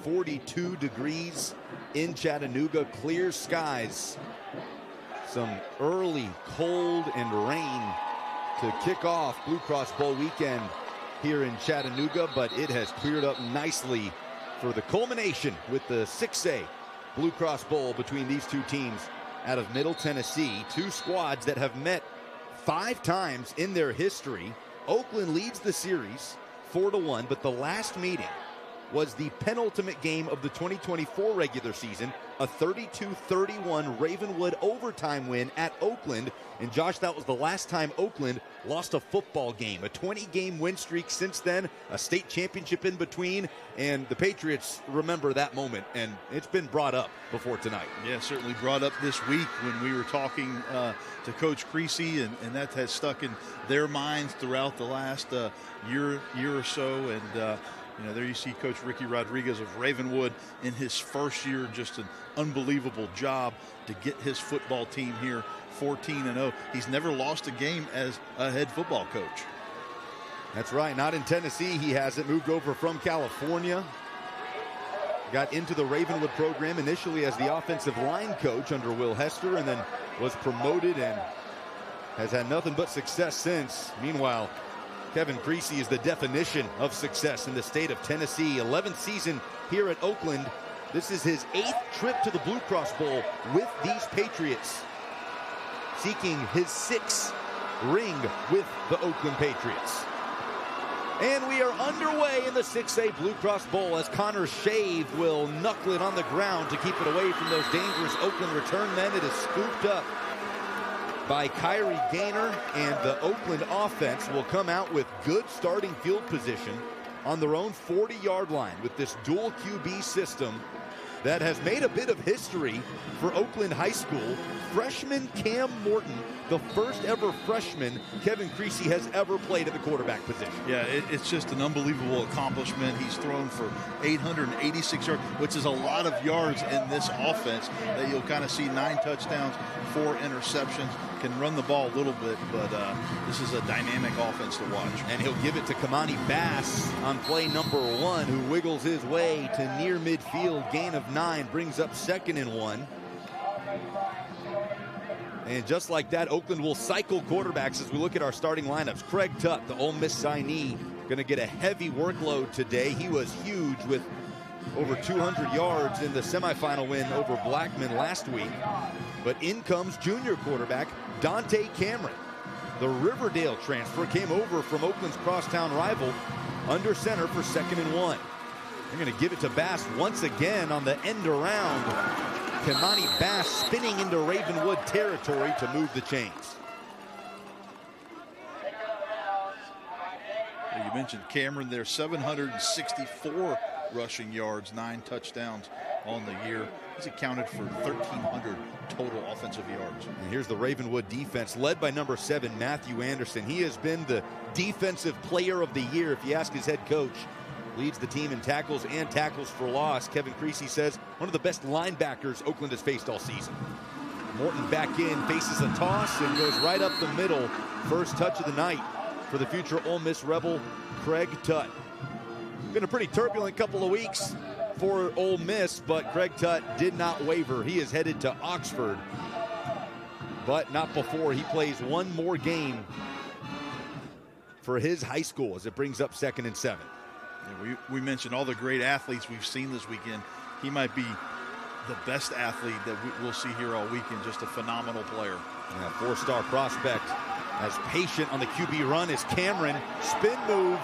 42 degrees in Chattanooga, clear skies. Some early cold and rain to kick off Blue Cross Bowl weekend here in Chattanooga, but it has cleared up nicely for the culmination with the 6A Blue Cross Bowl between these two teams out of Middle Tennessee. Two squads that have met 5 times in their history. Oakland leads the series 4-1, but the last meeting was the penultimate game of the 2024 regular season, a 32-31 Ravenwood overtime win at Oakland. And Josh, that was the last time Oakland lost a football game. A 20-game win streak since then, a state championship in between, and the Patriots remember that moment, and it's been brought up before tonight. Yeah, certainly brought up this week when we were talking to Coach Creasy, and that has stuck in their minds throughout the last year or so. And there you see Coach Ricky Rodriguez of Ravenwood in his first year, just an unbelievable job to get his football team here 14-0. He's never lost a game as a head football coach. That's right, not in Tennessee. He hasn't moved over from California. Got into the Ravenwood program initially as the offensive line coach under Will Hester, and then was promoted and has had nothing but success since. Meanwhile, Kevin Creasy is the definition of success in the state of Tennessee. 11th season here at Oakland. This is his 8th trip to the Blue Cross Bowl with these Patriots, seeking his 6th ring with the Oakland Patriots. And we are underway in the 6A Blue Cross Bowl as Connor Shave will knuckle it on the ground to keep it away from those dangerous Oakland return men. It is scooped up by Kyrie Gaynor, and the Oakland offense will come out with good starting field position on their own 40-yard line with this dual QB system that has made a bit of history for Oakland High School. Freshman Cam Morton, the first ever freshman Kevin Creasy has ever played at the quarterback position. Yeah, it's just an unbelievable accomplishment. He's thrown for 886 yards, which is a lot of yards in this offense that you'll kind of see. 9 touchdowns, 4 interceptions. Can run the ball a little bit, but this is a dynamic offense to watch. And he'll give it to Kamani Bass on play number 1, who wiggles his way to near midfield. Gain of 9 brings up 2nd and 1. And just like that, Oakland will cycle quarterbacks as we look at our starting lineups. Craig Tutt, the Ole Miss signee, going to get a heavy workload today. He was huge with over 200 yards in the semifinal win over Blackman last week. But in comes junior quarterback Dante Cameron. The Riverdale transfer came over from Oakland's crosstown rival under center for 2nd and 1. They're going to give it to Bass once again on the end around. Kamani Bass spinning into Ravenwood territory to move the chains. You mentioned Cameron there, 764 rushing yards, 9 touchdowns on the year. He's accounted for 1,300 total offensive yards. And here's the Ravenwood defense led by number 7, Matthew Anderson. He has been the defensive player of the year, if you ask his head coach. Leads the team in tackles and tackles for loss. Kevin Creasy says one of the best linebackers Oakland has faced all season. Morton back in, faces a toss, and goes right up the middle. First touch of the night for the future Ole Miss Rebel, Craig Tutt. Been a pretty turbulent couple of weeks for Ole Miss, but Craig Tutt did not waver. He is headed to Oxford, but not before he plays one more game for his high school as it brings up 2nd and 7. Yeah, we mentioned all the great athletes we've seen this weekend. He might be the best athlete that we'll see here all weekend. Just a phenomenal player. Yeah, 4-star prospect. As patient on the QB run is Cameron. Spin move.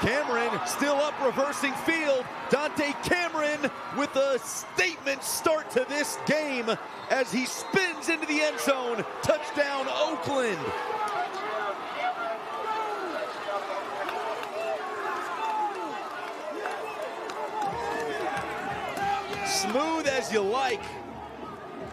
Cameron still up, reversing field. Dante Cameron with a statement start to this game as he spins into the end zone. Touchdown, Oakland. Smooth as you like.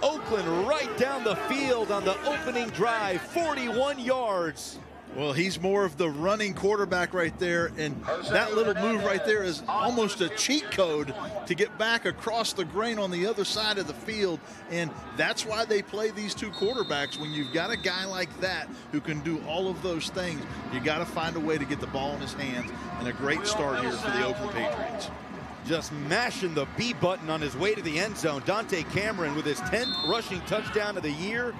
Oakland right down the field on the opening drive, 41 yards. Well, he's more of the running quarterback right there, and that little move right there is almost a cheat code to get back across the grain on the other side of the field, and that's why they play these two quarterbacks. When you've got a guy like that who can do all of those things, you got to find a way to get the ball in his hands, and a great start here for the Oakland Patriots. just mashing the B button on his way to the end zone. Dante Cameron with his 10th rushing touchdown of the year.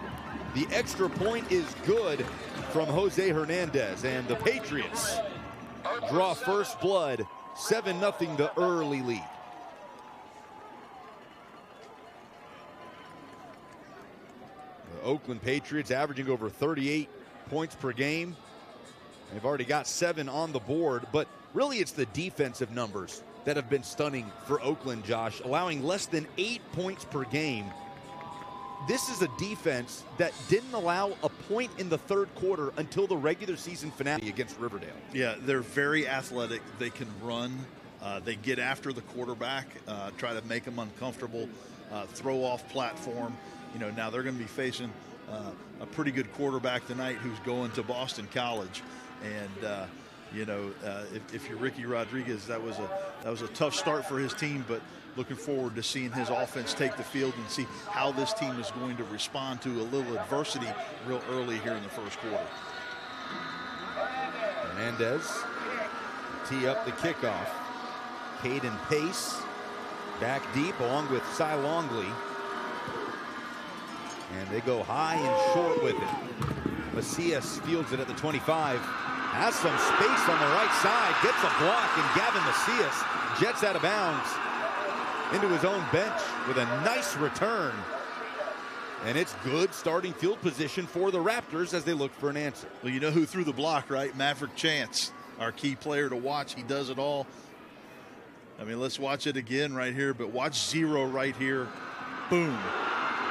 The extra point is good from Jose Hernandez, and the Patriots draw first blood, 7-0, the early lead. The Oakland Patriots averaging over 38 points per game. They've already got 7 on the board, but really it's the defensive numbers that have been stunning for Oakland, Josh, allowing less than 8 points per game. This is a defense that didn't allow a point in the third quarter until the regular season finale against Riverdale. Yeah, they're very athletic. They can run. They get after the quarterback, try to make them uncomfortable, throw off platform. You know, now they're going to be facing a pretty good quarterback tonight who's going to Boston College. And, you know, if you're Ricky Rodriguez, that was a tough start for his team, but looking forward to seeing his offense take the field and see how this team is going to respond to a little adversity real early here in the first quarter. Hernandez tee up the kickoff. Caden Pace back deep along with Cy Longley. And they go high and short with it. Macias fields it at the 25. Has some space on the right side. Gets a block, and Gavin Macias jets out of bounds into his own bench with a nice return. And it's good starting field position for the Raptors as they look for an answer. Well, you know who threw the block, right? Maverick Chance, our key player to watch. He does it all. I mean, let's watch it again right here, but watch Zero right here. Boom.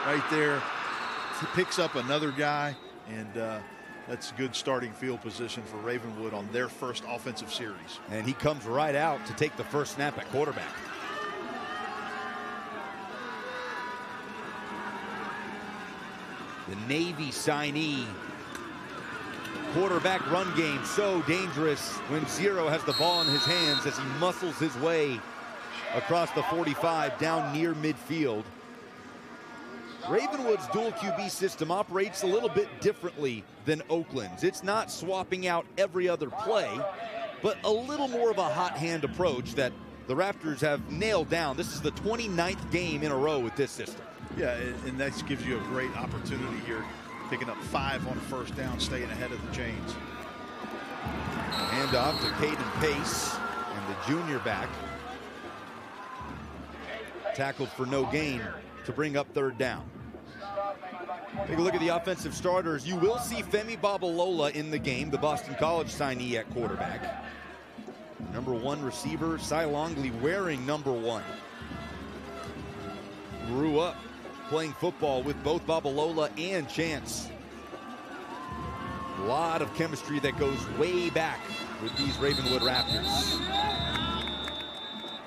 Right there. He picks up another guy, and that's good starting field position for Ravenwood on their first offensive series. And he comes right out to take the first snap at quarterback. The Navy signee. Quarterback run game so dangerous when Zero has the ball in his hands as he muscles his way across the 45 down near midfield. Ravenwood's dual QB system operates a little bit differently than Oakland's. It's not swapping out every other play, but a little more of a hot hand approach that the Raptors have nailed down. This is the 29th game in a row with this system. Yeah, and that gives you a great opportunity here, picking up 5 on first down, staying ahead of the chains. Hand off to Caden Pace and the junior back. Tackled for no gain to bring up third down. Take a look at the offensive starters. You will see Femi Babalola in the game, the Boston College signee at quarterback. Number 1 receiver, Cy Longley, wearing number 1. Grew up playing football with both Babalola and Chance. A lot of chemistry that goes way back with these Ravenwood Raptors.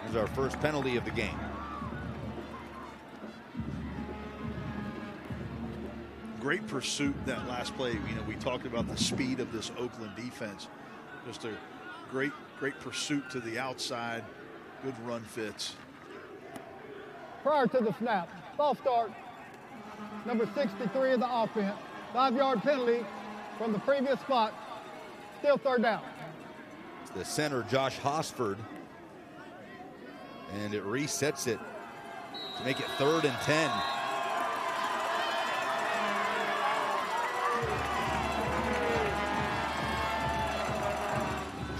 Here's our first penalty of the game. Great pursuit that last play. You know, we talked about the speed of this Oakland defense. Just a great pursuit to the outside. Good run fits. Prior to the snap, false start, number 63 of the offense, 5-yard penalty from the previous spot, still third down. It's the center, Josh Hosford, and it resets it to make it 3rd and 10.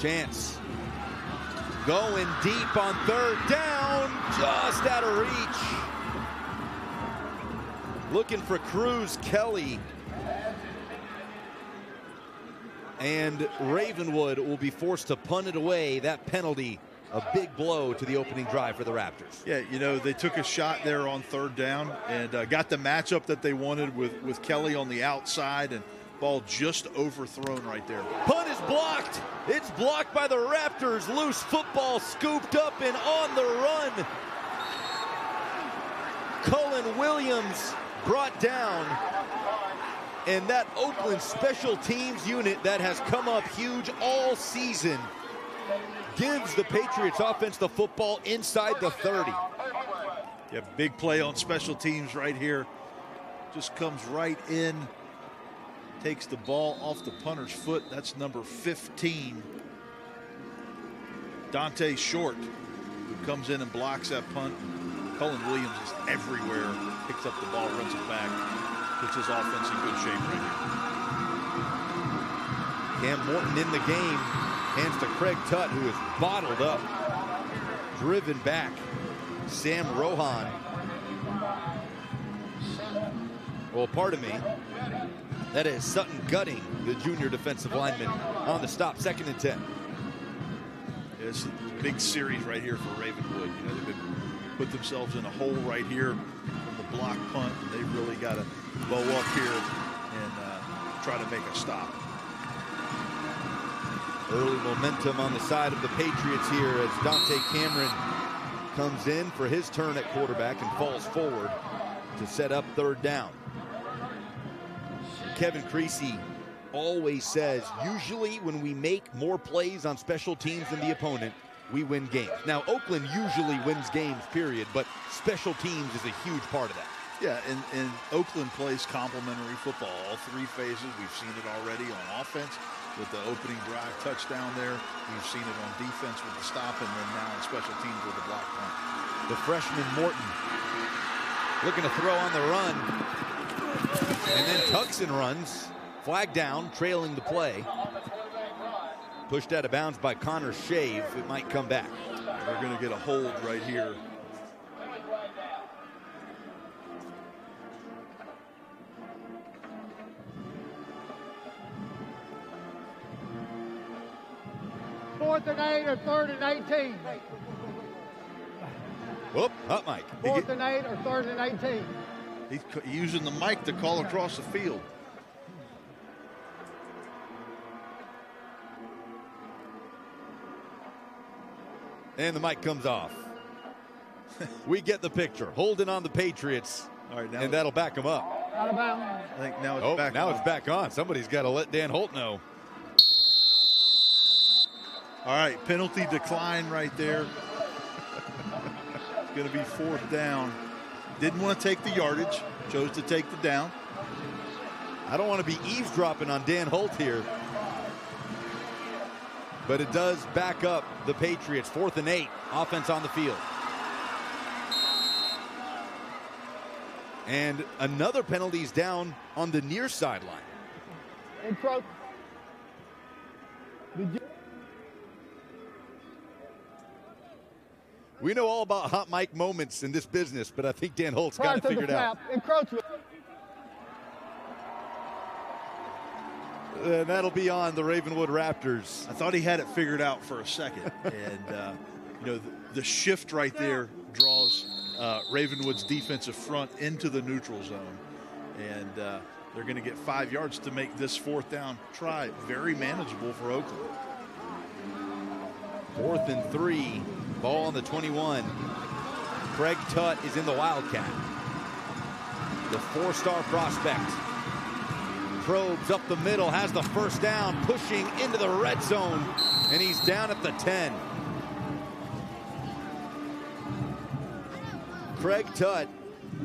Chance going deep on third down, just out of reach. Looking for Cruz Kelly. And Ravenwood will be forced to punt it away. That penalty, a big blow to the opening drive for the Raptors. Yeah, you know, they took a shot there on third down and got the matchup that they wanted with Kelly on the outside, and ball just overthrown right there. Punt is blocked. It's blocked by the Raptors. Loose football scooped up and on the run. Cullen Williams brought down. And that Oakland special teams unit that has come up huge all season gives the Patriots offense the football inside the 30. Yeah, big play on special teams right here. Just comes right in. Takes the ball off the punter's foot. That's number 15. Dante Short. who comes in and blocks that punt. Cullen Williams is everywhere, picks up the ball, runs it back, puts his offense in good shape right here. Cam Morton in the game, hands to Craig Tutt, who is bottled up, driven back. Sam Rohan. Well, pardon me. That is Sutton Gutting, the junior defensive lineman, on the stop. 2nd and 10. It's a big series right here for Ravenwood. You know, they've put themselves in a hole right here from the block punt, and they've really got to bow up here and try to make a stop. Early momentum on the side of the Patriots here as Dante Cameron comes in for his turn at quarterback and falls forward to set up 3rd down. Kevin Creasy always says, usually when we make more plays on special teams than the opponent, we win games. Now, Oakland usually wins games, period, but special teams is a huge part of that. Yeah, and Oakland plays complementary football, all 3 phases. We've seen it already on offense with the opening drive touchdown there. We've seen it on defense with the stop, and then now on special teams with the block punt. The freshman Morton looking to throw on the run, and then Tuxen runs. Flag down, trailing the play. Pushed out of bounds by Connor Shave. It might come back. They're going to get a hold right here. Fourth and 8 or 3rd and 18. Whoop, hot Mike. 4th and 8 or 3rd and 18. He's using the mic to call across the field. And the mic comes off. We get the picture. Holding on the Patriots. All right, now and that'll back them up. Out of bounds. I think now it's back now on. it's back on. Somebody's got to let Dan Holt know. All right, penalty decline right there. It's going to be 4th down. Didn't want to take the yardage. Chose to take the down. I don't want to be eavesdropping on Dan Holt here. But it does back up the Patriots. 4th and 8. Offense on the field. And another penalty's down on the near sideline. Intro. We know all about hot mic moments in this business, but I think Dan Holt's got it figured out. Encroachment. And that'll be on the Ravenwood Raptors. I thought he had it figured out for a second. And, you know, the shift right there draws Ravenwood's defensive front into the neutral zone. And they're going to get 5 yards to make this 4th down try very manageable for Oakland. 4th and 3. Ball on the 21. Craig Tutt is in the Wildcat. The 4-star prospect. Probes up the middle, has the 1st down, pushing into the red zone, and he's down at the 10. Craig Tutt,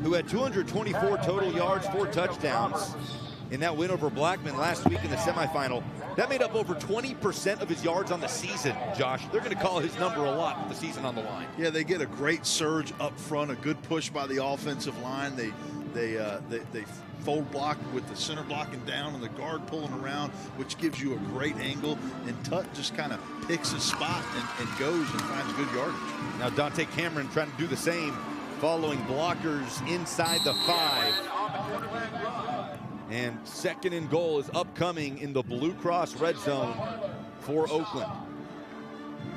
who had 224 total yards, 4 touchdowns in that win over Blackman last week in the semifinal. That made up over 20% of his yards on the season, Josh. They're going to call his number a lot with the season on the line. Yeah, they get a great surge up front, a good push by the offensive line. They fold block with the center blocking down and the guard pulling around, which gives you a great angle. And Tutt just kind of picks his spot and goes and finds good yardage. Now Dante Cameron trying to do the same, following blockers inside the 5. And 2nd and goal is upcoming in the Blue Cross red zone for Oakland.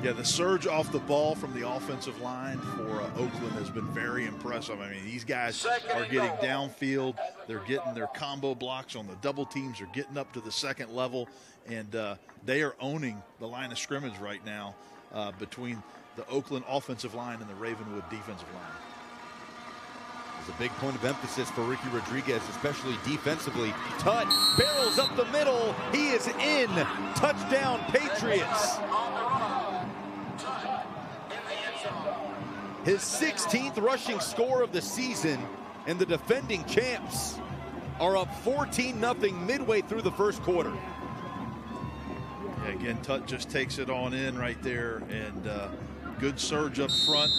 Yeah, the surge off the ball from the offensive line for Oakland has been very impressive. I mean, these guys are getting downfield. They're getting their combo blocks on the double teams. They're getting up to the 2nd level, and they are owning the line of scrimmage right now between the Oakland offensive line and the Ravenwood defensive line. It's a big point of emphasis for Ricky Rodriguez, especially defensively. Tutt barrels up the middle. He is in. Touchdown, Patriots. His 16th rushing score of the season, and the defending champs are up 14-0 midway through the 1st quarter. Yeah, again, Tutt just takes it on in right there and good surge up front,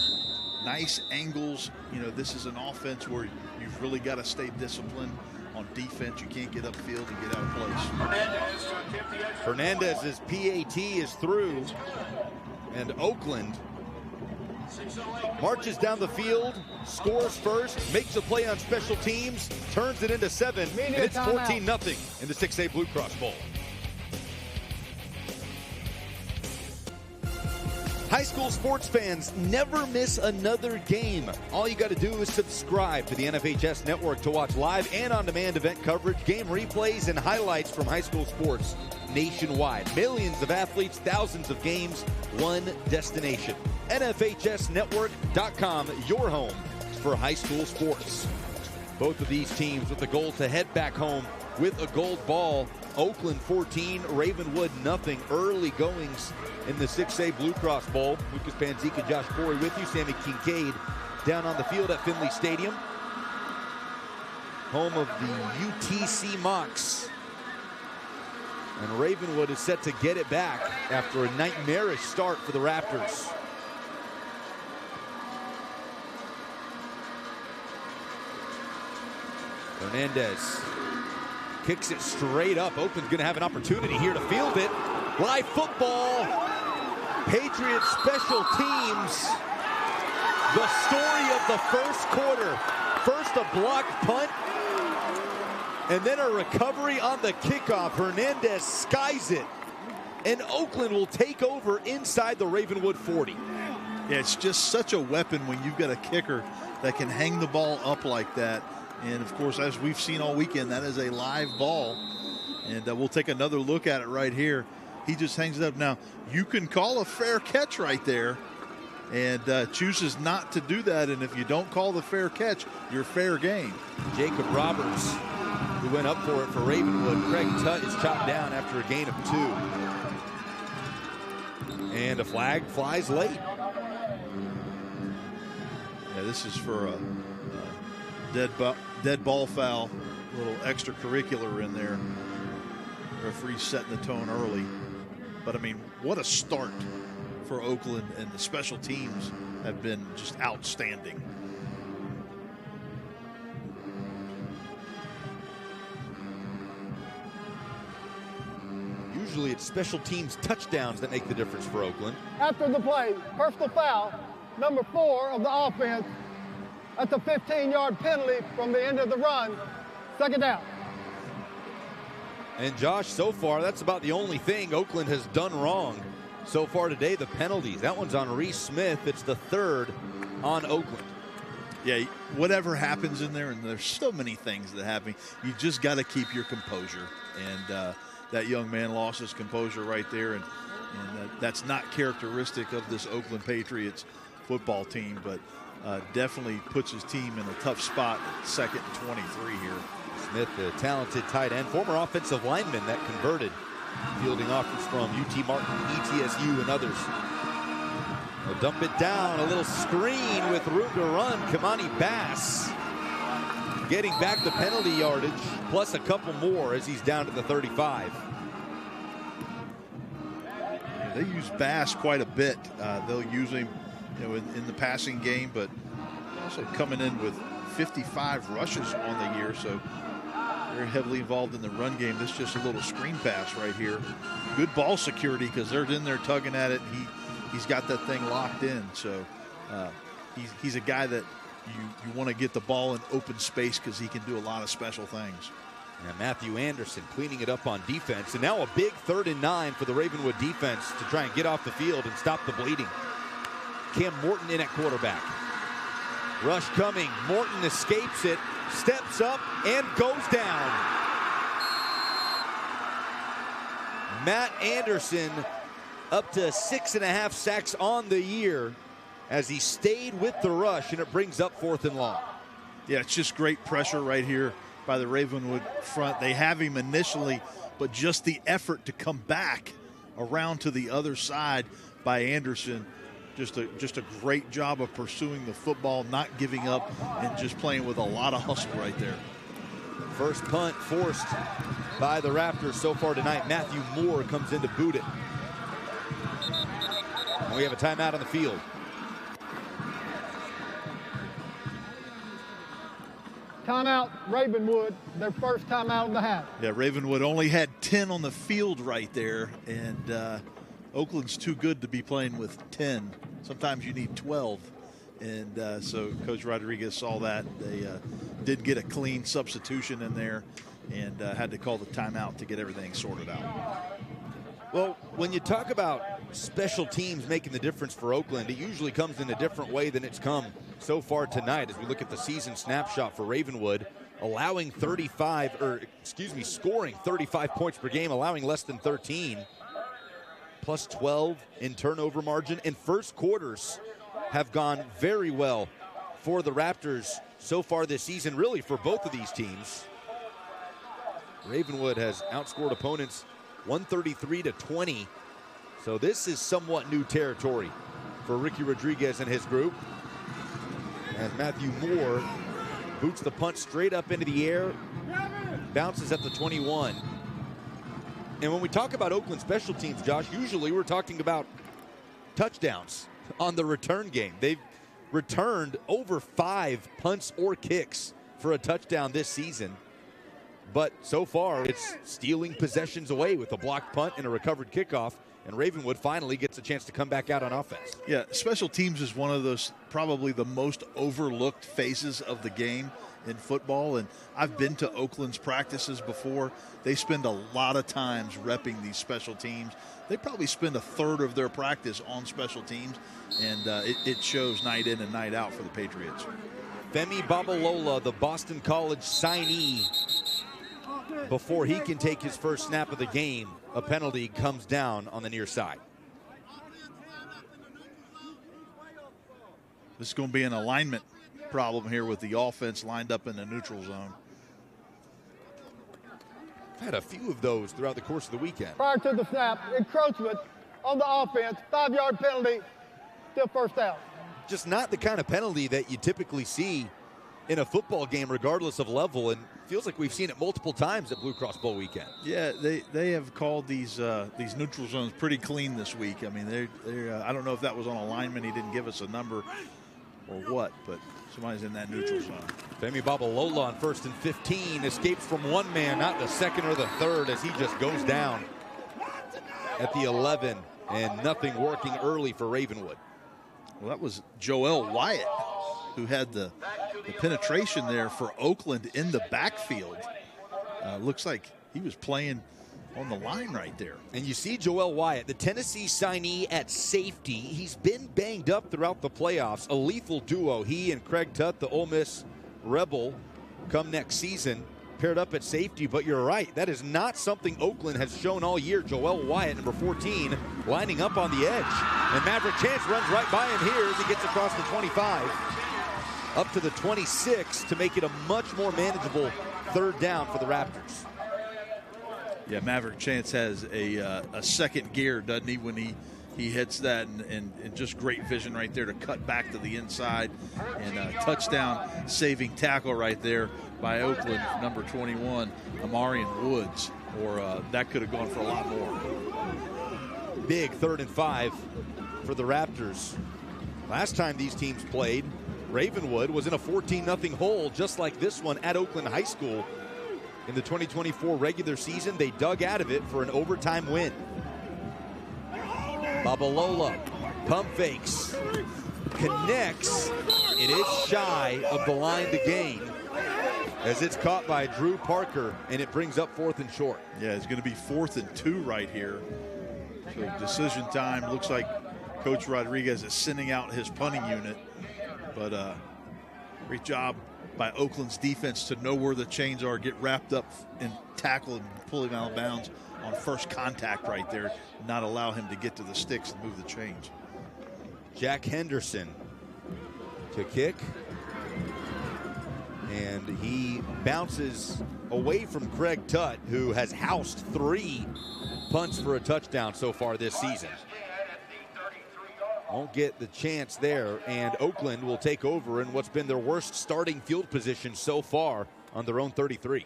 nice angles. You know, this is an offense where you've really got to stay disciplined on defense. You can't get upfield and get out of place. Hernandez's PAT is through, and Oakland marches down the field, scores first, makes a play on special teams, turns it into 7, and it's 14-0 in the 6A Blue Cross Bowl. High school sports fans, never miss another game. All you got to do is subscribe to the NFHS network to watch live and on-demand event coverage, game replays, and highlights from high school sports nationwide. Millions of athletes, thousands of games, one destination. NFHSnetwork.com, your home for high school sports. Both of these teams with the goal to head back home with a gold ball. Oakland 14, Ravenwood nothing. Early goings in the 6A Blue Cross Bowl. Lucas Panzica, Josh Corey with you. Sammy Kincaid down on the field at Finley Stadium, home of the UTC Mocs. And Ravenwood is set to get it back after a nightmarish start for the Raptors. Hernandez kicks it straight up. Oakland's going to have an opportunity here to field it. Live football. Patriots special teams. The story of the first quarter. First a blocked punt, and then a recovery on the kickoff. Hernandez skies it, and Oakland will take over inside the Ravenwood 40. Yeah, it's just such a weapon when you've got a kicker that can hang the ball up like that. And, of course, as we've seen all weekend, that is a live ball. And we'll take another look at it right here. He just hangs it up. Now, you can call a fair catch right there and chooses not to do that. And if you don't call the fair catch, you're fair game. Jacob Roberts, who went up for it for Ravenwood. Craig Tutt is chopped down after a gain of 2. And a flag flies late. Yeah, this is for a dead ball foul, a little extracurricular in there. Referee setting the tone early. But, I mean, what a start for Oakland, and the special teams have been just outstanding. Usually it's special teams touchdowns that make the difference for Oakland. After the play, personal foul, number 4 of the offense. That's a 15-yard penalty from the end of the run. Second down. And Josh, so far, that's about the only thing Oakland has done wrong so far today, the penalties. That one's on Reese Smith. It's the 3rd on Oakland. Yeah, whatever happens in there, and there's so many things that happen, you just got to keep your composure. And that young man lost his composure right there, and that's not characteristic of this Oakland Patriots football team, but definitely puts his team in a tough spot at 2nd and 23 here. Smith, a talented tight end, former offensive lineman that converted, fielding offers from UT Martin, ETSU, and others. They'll dump it down, a little screen with room to run. Kamani Bass getting back the penalty yardage, plus a couple more as he's down to the 35. Yeah, they use Bass quite a bit. They'll use him, in the passing game, but also coming in with 55 rushes on the year, so very heavily involved in the run game. This is just a little screen pass right here. Good ball security because they're in there tugging at it. He's got that thing locked in, so he's a guy that you want to get the ball in open space because he can do a lot of special things. And Matthew Anderson cleaning it up on defense, and now a big 3rd and 9 for the Ravenwood defense to try and get off the field and stop the bleeding. Cam Morton in at quarterback. Rush coming. Morton escapes it, steps up, and goes down. Matt Anderson up to 6.5 sacks on the year as he stayed with the rush, and it brings up 4th and long. Yeah, it's just great pressure right here by the Ravenwood front. They have him initially, but just the effort to come back around to the other side by Anderson. Just a great job of pursuing the football, not giving up, and just playing with a lot of hustle right there. First punt forced by the Raptors so far tonight. Matthew Moore comes in to boot it. And we have a timeout on the field. Timeout, Ravenwood, their first timeout of the half. Yeah, Ravenwood only had 10 on the field right there, and Oakland's too good to be playing with 10. Sometimes you need 12. And so Coach Rodriguez saw that. They did get a clean substitution in there and had to call the timeout to get everything sorted out. Well, when you talk about special teams making the difference for Oakland, it usually comes in a different way than it's come so far tonight as we look at the season snapshot for Ravenwood, scoring 35 points per game, allowing less than 13, plus 12 in turnover margin. And first quarters have gone very well for the Raptors so far this season, really for both of these teams. Ravenwood has outscored opponents 133-20. So this is somewhat new territory for Ricky Rodriguez and his group. As Matthew Moore boots the punt straight up into the air, bounces at the 21. And when we talk about Oakland special teams, Josh, usually we're talking about touchdowns on the return game. They've returned over 5 punts or kicks for a touchdown this season. But so far, it's stealing possessions away with a blocked punt and a recovered kickoff, and Ravenwood finally gets a chance to come back out on offense. Yeah, special teams is one of those probably the most overlooked phases of the game in football, and I've been to Oakland's practices before. They spend a lot of times repping these special teams. They probably spend a third of their practice on special teams, and it shows night in and night out for the Patriots. Femi Babalola, the Boston College signee, before he can take his first snap of the game, a penalty comes down on the near side. This is going to be an alignment problem here with the offense lined up in the neutral zone. Had a few of those throughout the course of the weekend. Prior to the snap, encroachment on the offense, 5-yard penalty, still first out. Just not the kind of penalty that you typically see in a football game, regardless of level, and feels like we've seen it multiple times at Blue Cross Bowl weekend. Yeah, they have called these neutral zones pretty clean this week. I mean, they're I don't know if that was on a lineman, he didn't give us a number or what, but somebody's in that neutral zone. Femi Babalola on 1st and 15 escapes from one man, not the second or the third, as he just goes down at the 11, and nothing working early for Ravenwood. Well, that was Joel Wyatt who had the penetration there for Oakland in the backfield. Looks like he was playing on the line right there. And you see Joel Wyatt, the Tennessee signee at safety. He's been banged up throughout the playoffs. A lethal duo. He and Craig Tutt, the Ole Miss Rebel, come next season, paired up at safety. But you're right, that is not something Oakland has shown all year. Joel Wyatt, number 14, lining up on the edge. And Maverick Chance runs right by him here as he gets across the 25. Up to the 26 to make it a much more manageable third down for the Raptors. Yeah, Maverick Chance has a second gear, doesn't he, when he hits that, and just great vision right there to cut back to the inside, and a touchdown saving tackle right there by Oakland, number 21, Amarian Woods, or that could have gone for a lot more. Big 3rd and 5 for the Raptors. Last time these teams played, Ravenwood was in a 14-0 hole just like this one at Oakland High School. In the 2024 regular season, they dug out of it for an overtime win. Babalola pump fakes, connects. It is shy of the line to gain as it's caught by Drew Parker, and it brings up 4th and short. Yeah, it's going to be 4th and 2 right here. So decision time. Looks like Coach Rodriguez is sending out his punting unit. But great job by Oakland's defense to know where the chains are, get wrapped up and tackle and pull him out of bounds on first contact right there, not allow him to get to the sticks and move the chains. Jack Henderson to kick. And he bounces away from Craig Tutt, who has housed 3 punts for a touchdown so far this season. Won't get the chance there, and Oakland will take over in what's been their worst starting field position so far on their own 33.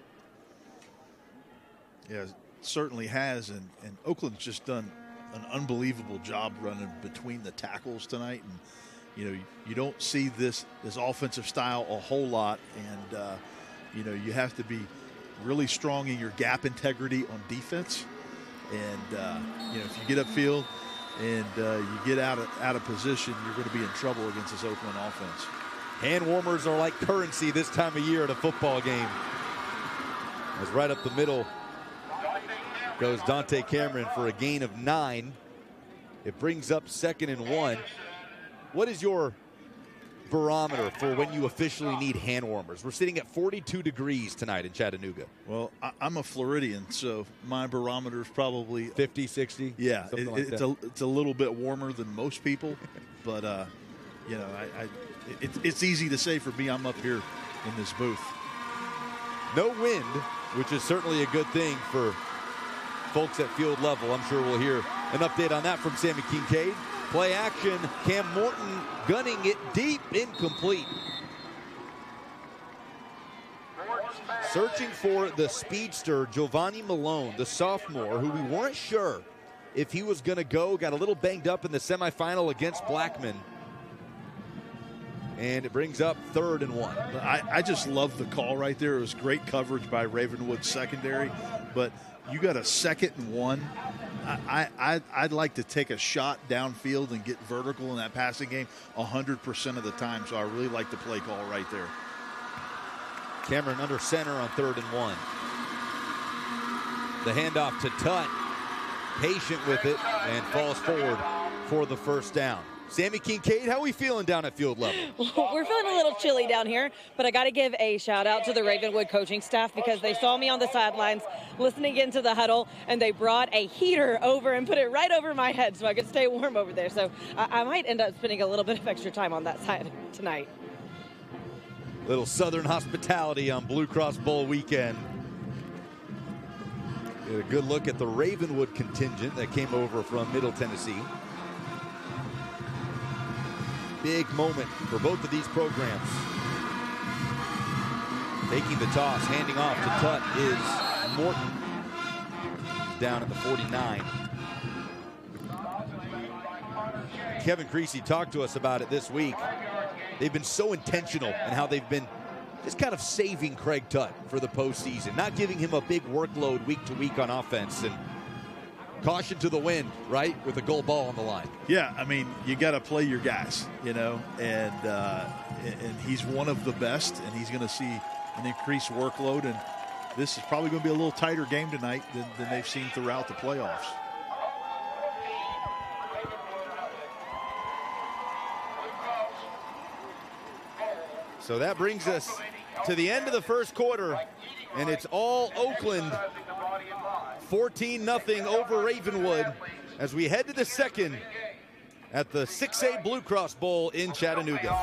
Yeah, it certainly has, and Oakland's just done an unbelievable job running between the tackles tonight. And you know, you don't see this offensive style a whole lot, and you know, you have to be really strong in your gap integrity on defense. And, you know, if you get upfield and you get out of position, you're going to be in trouble against this Oakland offense. Hand warmers are like currency this time of year at a football game. As right up the middle goes Dante Cameron for a gain of 9. It brings up 2nd and 1. What is your barometer for when you officially need hand warmers? We're sitting at 42 degrees tonight in Chattanooga. Well, I'm a Floridian, so my barometer is probably 50, 60. Yeah, it's a little bit warmer than most people, but you know, it's easy to say for me. I'm up here in this booth. No wind, which is certainly a good thing for folks at field level. I'm sure we'll hear an update on that from Sammy Kincaid. Play action, Cam Morton gunning it deep, incomplete. Searching for the speedster, Giovanni Malone, the sophomore, who we weren't sure if he was going to go. Got a little banged up in the semifinal against Blackman. And it brings up 3rd and 1. I just love the call right there. It was great coverage by Ravenwood secondary, but you got a 2nd and 1. I'd like to take a shot downfield and get vertical in that passing game 100% of the time, so I really like the play call right there. Cameron under center on 3rd and 1. The handoff to Tutt, patient with it, and falls forward for the first down. Sammy Kincaid, how are we feeling down at field level? Well, we're feeling a little chilly down here, but I got to give a shout out to the Ravenwood coaching staff because they saw me on the sidelines listening into the huddle, and they brought a heater over and put it right over my head so I could stay warm over there. So I might end up spending a little bit of extra time on that side tonight. Little Southern hospitality on Blue Cross Bowl weekend. Get a good look at the Ravenwood contingent that came over from Middle Tennessee. Big moment for both of these programs. Taking the toss, handing off to Tutt is Morton. Down at the 49. Kevin Creasy talked to us about it this week. They've been so intentional in how they've been just kind of saving Craig Tutt for the postseason, not giving him a big workload week to week on offense. And caution to the wind, right, with a goal ball on the line. Yeah, I mean, you got to play your guys, you know, and he's one of the best, and he's going to see an increased workload, and this is probably going to be a little tighter game tonight than they've seen throughout the playoffs. So that brings us to the end of the first quarter, and it's all Oakland. 14-0 over Ravenwood as we head to the second at the 6A Blue Cross Bowl in Chattanooga.